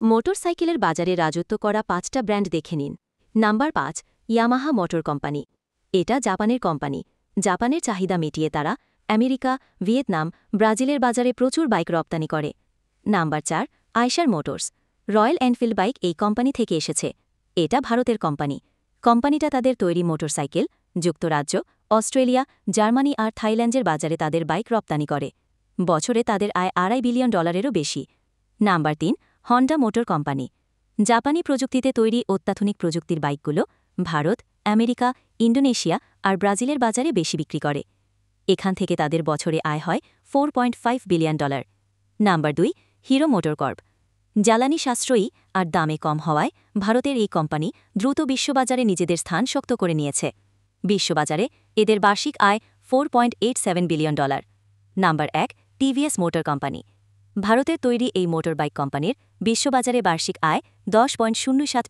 মোটরসাইকেলের বাজারে রাজত্ব করা ৫টা ব্র্যান্ড দেখে নিন। Number ৫, Yamaha motor company. এটা জাপানের কোম্পানি। জাপানের চাহিদা মিটিয়ে তারা আমেরিকা, ভিয়েতনাম, ব্রাজিলের বাজারে প্রচুর বাইক রপ্তানি করে। Number ৪, Eicher Motors. Royal Enfield bike এই কোম্পানি থেকে এসেছে। এটা ভারতের কোম্পানি। কোম্পানিটা তাদের তৈরি মোটরসাইকেল যুক্তরাজ্য, অস্ট্রেলিয়া, জার্মানি আর থাইল্যান্ডের বাজারে তাদের বাইক রপ্তানি করে। বছরে তাদের আয় $2.5 বিলিয়ন বেশি। Number ৩, Honda motor company. জাপানি প্রযুক্তিতে তৈরি অত্যাধুনিক প্রযুক্তির বাইকগুলো ভারত, আমেরিকা, ইন্দোনেশিয়া আর ব্রাজিলের বাজারে বেশি বিক্রি করে। এখান থেকে তাদের বছরে আয় হয় $4.5 বিলিয়ন। Number ২, Hero MotoCorp. জ্বালানি সাশ্রয়ী আর দামে কম হওয়ায় ভারতের এই কোম্পানি দ্রুত বিশ্ববাজারে নিজেদের স্থান শক্ত করে নিয়েছে। বিশ্ববাজারে এদের বার্ষিক আয় $4.87 billion. Number ১, TVS motor company. ভারতের তৈরি এই মোটর বাইক কোম্পানির বিশ্ববাজারে বার্ষিক আয় $10.07